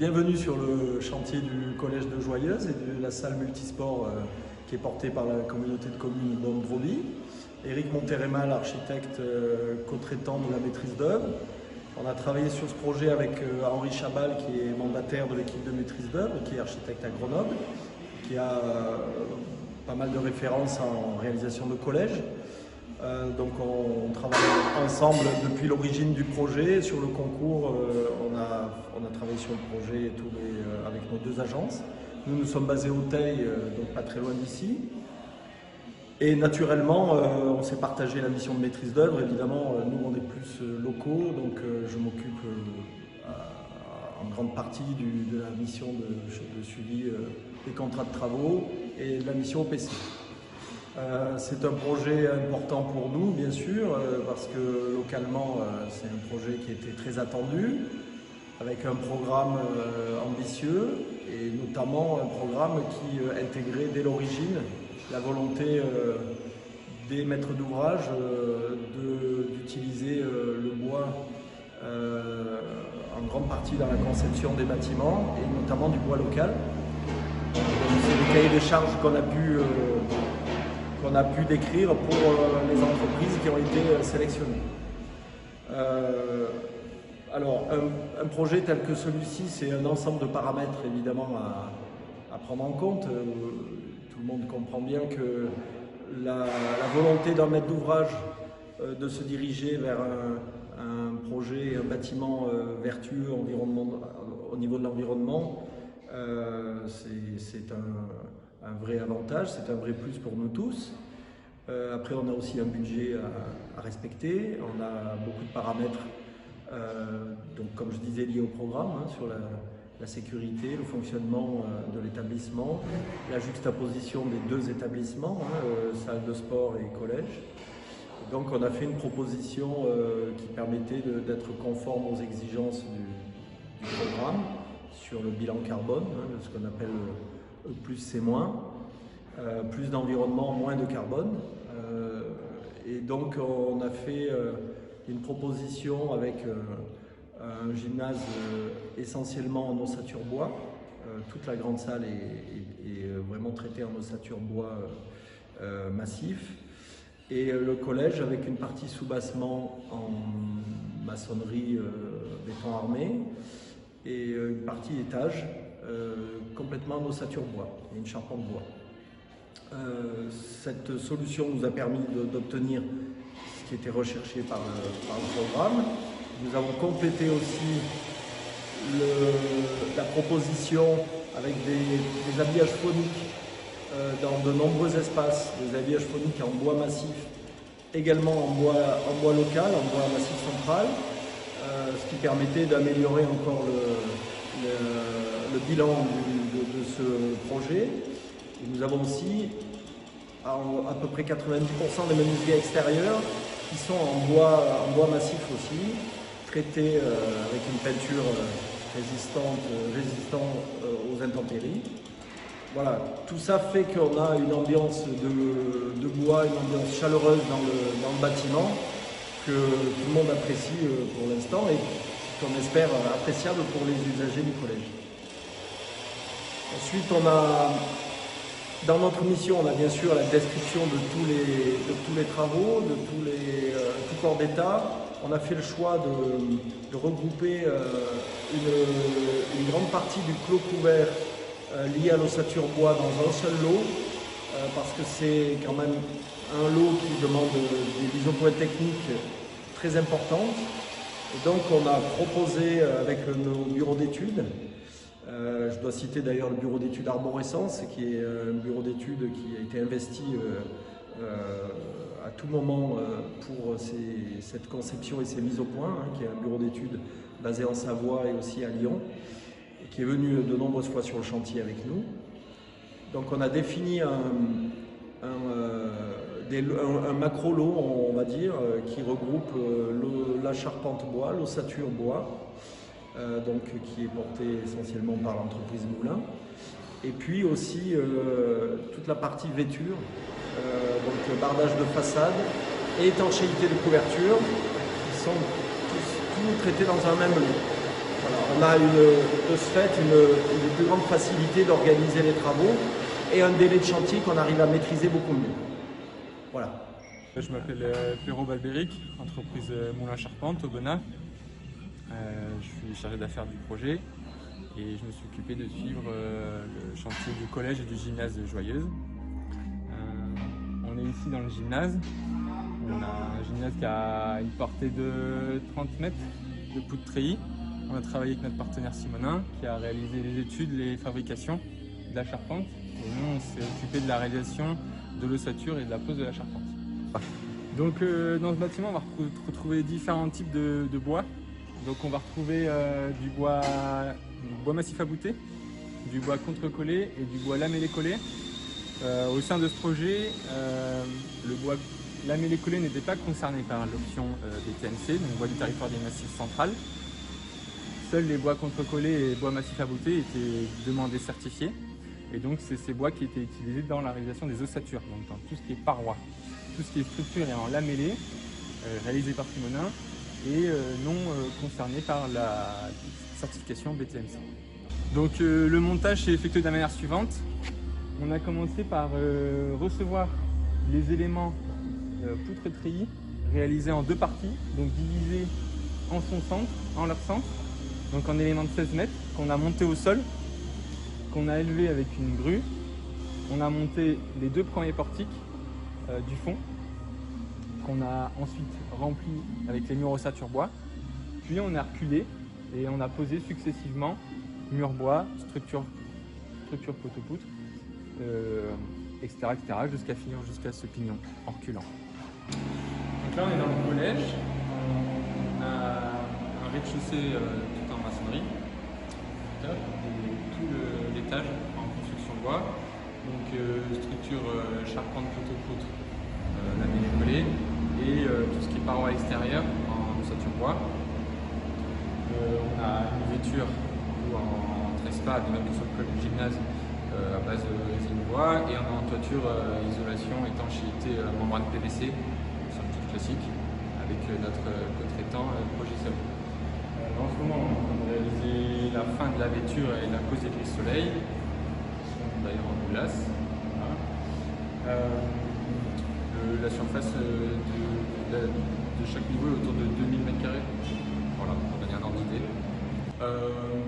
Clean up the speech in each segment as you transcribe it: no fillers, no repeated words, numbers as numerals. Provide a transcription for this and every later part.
Bienvenue sur le chantier du collège de Joyeuse et de la salle multisport qui est portée par la communauté de communes d'Ondroby. Éric Monteremal, architecte co-traitant de la maîtrise d'œuvre. On a travaillé sur ce projet avec Henri Chabal, qui est mandataire de l'équipe de maîtrise d'œuvre, qui est architecte à Grenoble, qui a pas mal de références en réalisation de collèges. Donc on travaille ensemble depuis l'origine du projet. Sur le concours, on a travaillé sur le projet avec nos deux agences. Nous sommes basés au Teil, donc pas très loin d'ici. Et naturellement, on s'est partagé la mission de maîtrise d'œuvre. Évidemment, nous on est plus locaux, donc je m'occupe en grande partie de la mission de suivi des contrats de travaux et de la mission OPC. C'est un projet important pour nous, bien sûr, parce que localement, c'est un projet qui était très attendu, avec un programme ambitieux et notamment un programme qui intégrait dès l'origine la volonté des maîtres d'ouvrage d'utiliser le bois en grande partie dans la conception des bâtiments et notamment du bois local. C'est le cahier des charges qu'on a pu décrire pour les entreprises qui ont été sélectionnées. Alors, un projet tel que celui-ci, c'est un ensemble de paramètres évidemment à prendre en compte. Tout le monde comprend bien que la volonté d'un maître d'ouvrage de se diriger vers un projet, un bâtiment vertueux au niveau de l'environnement, c'est un vrai avantage, c'est un vrai plus pour nous tous. Après, on a aussi un budget à respecter, on a beaucoup de paramètres, donc comme je disais, liés au programme, sur la sécurité, le fonctionnement de l'établissement, la juxtaposition des deux établissements, salle de sport et collège. Donc on a fait une proposition qui permettait d'être conforme aux exigences du programme sur le bilan carbone, ce qu'on appelle E plus c'est moins, plus d'environnement, moins de carbone. Et donc on a fait une proposition avec un gymnase essentiellement en ossature bois. Toute la grande salle est vraiment traitée en ossature bois massif. Et le collège avec une partie sous-bassement en maçonnerie béton armé et une partie étage complètement en ossature bois et une charpente bois. Cette solution nous a permis d'obtenir ce qui était recherché par le programme. Nous avons complété aussi la proposition avec des habillages phoniques dans de nombreux espaces, des habillages phoniques en bois massif, également en bois local, en bois massif central, ce qui permettait d'améliorer encore le bilan de ce projet. Et nous avons aussi à peu près 90% des menuiseries extérieures qui sont en bois massif aussi, traités avec une peinture résistant aux intempéries. Voilà, tout ça fait qu'on a une ambiance de bois, une ambiance chaleureuse dans le bâtiment que tout le monde apprécie pour l'instant et qu'on espère appréciable pour les usagers du collège. Ensuite, dans notre mission, on a bien sûr la description de tous les travaux, de tout corps d'état. On a fait le choix de regrouper une grande partie du clos couvert lié à l'ossature bois dans un seul lot, parce que c'est quand même un lot qui demande des mises au point techniques très importantes. Et donc on a proposé avec nos bureaux d'études, je dois citer d'ailleurs le bureau d'études Arborescence, qui est un bureau d'études qui a été investi à tout moment pour cette conception et ces mises au point, qui est un bureau d'études basé en Savoie et aussi à Lyon, et qui est venu de nombreuses fois sur le chantier avec nous. Donc on a défini un macro-lot, on va dire, qui regroupe la charpente bois, l'ossature bois, donc qui est portée essentiellement par l'entreprise Moulin, et puis aussi toute la partie vêture, donc bardage de façade et étanchéité de couverture, qui sont tous traités dans un même lot. On a de ce fait une plus grande facilité d'organiser les travaux et un délai de chantier qu'on arrive à maîtriser beaucoup mieux. Voilà. Je m'appelle Flero Balbéric, entreprise Moulin Charpente, Aubenas. Je suis chargé d'affaires du projet et je me suis occupé de suivre le chantier du collège et du gymnase de Joyeuse. On est ici dans le gymnase. On a un gymnase qui a une portée de 30 mètres de poutres treillis. On a travaillé avec notre partenaire Simonin qui a réalisé les études, les fabrications de la charpente. Et nous, on s'est occupé de la réalisation de l'ossature et de la pose de la charpente. Donc dans ce bâtiment, on va retrouver différents types de bois. Donc on va retrouver du bois massif à bouter, du bois contre-collé et du bois lamellé-collé. Au sein de ce projet, le bois lamellé-collé n'était pas concerné par l'option BTMC, donc bois du territoire des massifs central. Seuls les bois contre-collés et bois massif à bouter étaient demandés certifiés. Et donc c'est ces bois qui étaient utilisés dans la réalisation des ossatures, donc dans tout ce qui est parois. Tout ce qui est structure est en lamellé, réalisé par Simonin et non concerné par la certification BTMC. Donc le montage s'est effectué de la manière suivante. On a commencé par recevoir les éléments poutres treillis réalisés en deux parties, donc divisés en leur centre, donc en éléments de 16 mètres qu'on a monté au sol, qu'on a élevé avec une grue. On a monté les deux premiers portiques du fond, qu'on a ensuite rempli avec les murs ossature bois. Puis on a reculé et on a posé successivement mur bois, structure poteau-poutre, etc., jusqu'à finir jusqu'à ce pignon en reculant. Donc là on est dans le collège, on a un rez-de-chaussée tout en maçonnerie, et tout l'étage en construction bois. Donc structure charpente poteau-poutre lamellé-collé et tout ce qui est parois extérieures en ossature bois. On a une vêture en trespa, de même que sur le gymnase, à base de résine bois, et on a en toiture isolation, étanchéité, membrane PVC, somme toute classique, avec notre co-traitant Progisol. En ce moment, on est en train de réaliser la fin de la vêture et la pose des grilles soleil, qui sont d'ailleurs en glace. Voilà. La surface de chaque niveau est autour de 2000 m². Voilà, pour donner un ordre d'idée.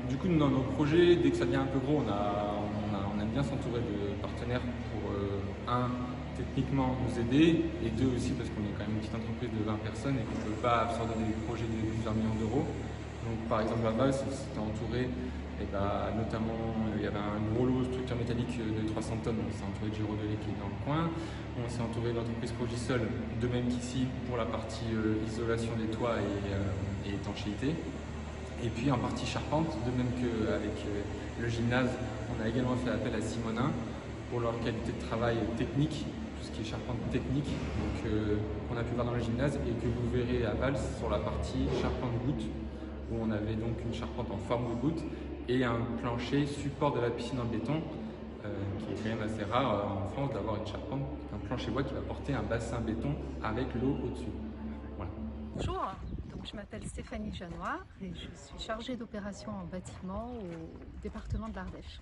Du coup, dans nos projets, dès que ça devient un peu gros, on aime bien s'entourer de partenaires pour, techniquement nous aider, et deux aussi parce qu'on est quand même une petite entreprise de 20 personnes et qu'on ne peut pas absorber des projets de plusieurs millions d'euros. Donc par exemple là-bas, c'était entouré, notamment il y avait un gros lot structure métallique de 300 tonnes, on s'est entouré de Girodolé qui est dans le coin. On s'est entouré d'entreprises Progisol, de même qu'ici pour la partie isolation des toits et étanchéité. Et puis en partie charpente, de même qu'avec le gymnase, on a également fait appel à Simonin pour leur qualité de travail technique, tout ce qui est charpente technique, qu'on a pu voir dans le gymnase et que vous verrez à Vals sur la partie charpente goutte, où on avait donc une charpente en forme de goutte et un plancher support de la piscine en béton, qui est quand même assez rare en France d'avoir une charpente, un plancher bois qui va porter un bassin béton avec l'eau au-dessus. Voilà. Bonjour, donc je m'appelle Stéphanie Janois et je suis chargée d'opération en bâtiment au département de l'Ardèche,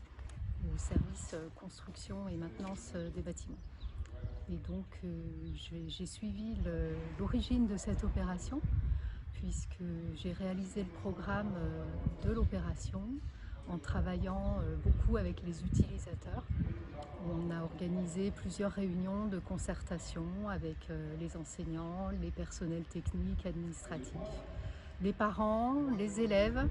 au service construction et maintenance des bâtiments. Et donc j'ai suivi l'origine de cette opération, puisque j'ai réalisé le programme de l'opération en travaillant beaucoup avec les utilisateurs. On a organisé plusieurs réunions de concertation avec les enseignants, les personnels techniques, administratifs, les parents, les élèves,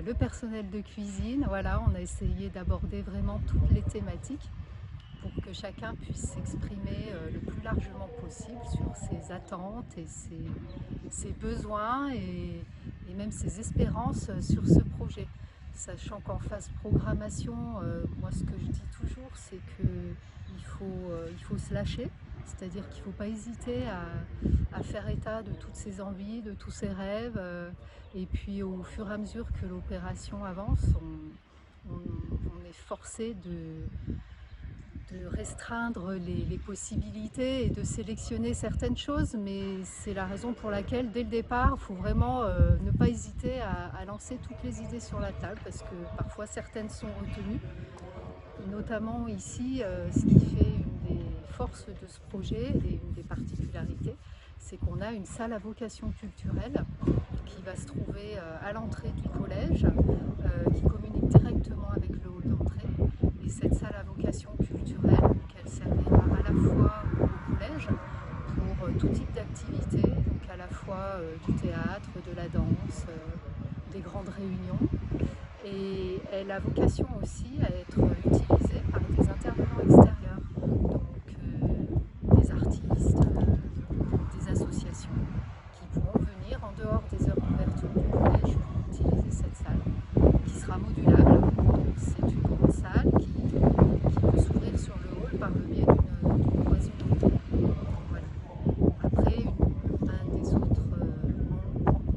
le personnel de cuisine. Voilà, on a essayé d'aborder vraiment toutes les thématiques pour que chacun puisse s'exprimer le plus largement possible sur ses attentes et ses besoins et même ses espérances sur ce projet. Sachant qu'en phase programmation, moi ce que je dis toujours, c'est qu'il faut se lâcher, c'est-à-dire qu'il ne faut pas hésiter à faire état de toutes ses envies, de tous ses rêves, et puis au fur et à mesure que l'opération avance, on est forcé restreindre les possibilités et de sélectionner certaines choses, mais c'est la raison pour laquelle, dès le départ, il faut vraiment ne pas hésiter à lancer toutes les idées sur la table, parce que parfois certaines sont retenues. Et notamment ici, ce qui fait une des forces de ce projet et une des particularités, c'est qu'on a une salle à vocation culturelle qui va se trouver à l'entrée du collège, qui communique directement avec le hall d'entrée. Et cette salle à vocation culturelle, elle servira à la fois au collège pour tout type d'activité, donc à la fois du théâtre, de la danse, des grandes réunions. Et elle a vocation aussi à être utilisée par des intervenants extérieurs, donc des artistes, des associations, qui pourront venir en dehors des heures d'ouverture du collège pour utiliser cette salle, qui sera modulable. C'est une grande salle qui peut s'ouvrir sur le hall par le biais d'une cloison. Voilà. Après, un des autres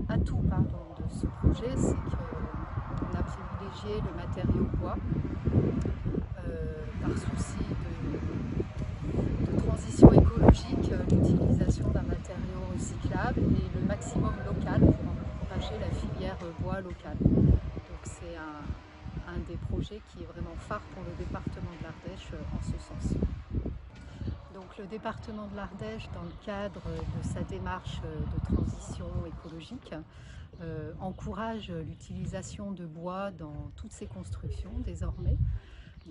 atouts de ce projet, c'est qu'on a privilégié le matériau bois par souci de transition écologique, l'utilisation d'un matériau recyclable et le maximum local pour encourager la filière bois locale. Donc c'est un des projets qui est vraiment phare pour le département de l'Ardèche en ce sens. Donc le département de l'Ardèche, dans le cadre de sa démarche de transition écologique, encourage l'utilisation de bois dans toutes ses constructions désormais.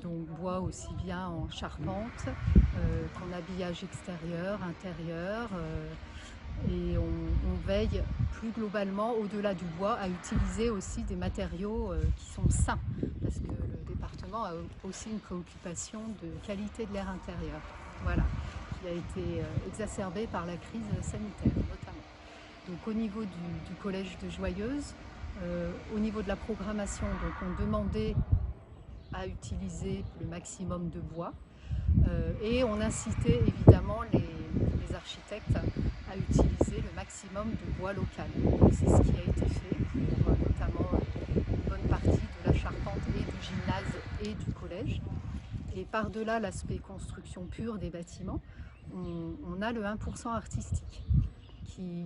Donc bois aussi bien en charpente qu'en habillage extérieur, intérieur. Et on veille plus globalement, au-delà du bois, à utiliser aussi des matériaux qui sont sains, parce que le département a aussi une préoccupation de qualité de l'air intérieur, voilà, qui a été exacerbée par la crise sanitaire notamment. Donc au niveau du collège de Joyeuse, au niveau de la programmation, donc on demandait à utiliser le maximum de bois et on incitait évidemment les architectes à utiliser le maximum de bois local. C'est ce qui a été fait pour notamment une bonne partie de la charpente et du gymnase et du collège. Et par-delà l'aspect construction pure des bâtiments, on a le 1% artistique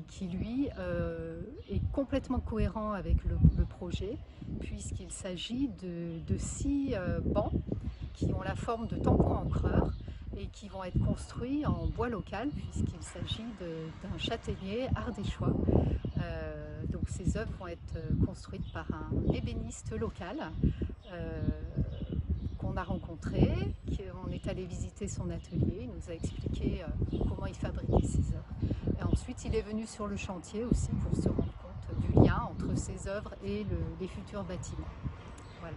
qui lui est complètement cohérent avec le projet, puisqu'il s'agit de 6 bancs qui ont la forme de tampons encreurs et qui vont être construits en bois local, puisqu'il s'agit d'un châtaignier ardéchois. Donc ces œuvres vont être construites par un ébéniste local qu'on a rencontré, on est allé visiter son atelier, il nous a expliqué comment il fabriquait ses œuvres. Et ensuite, il est venu sur le chantier aussi pour se rendre compte du lien entre ses œuvres et les futurs bâtiments. Voilà.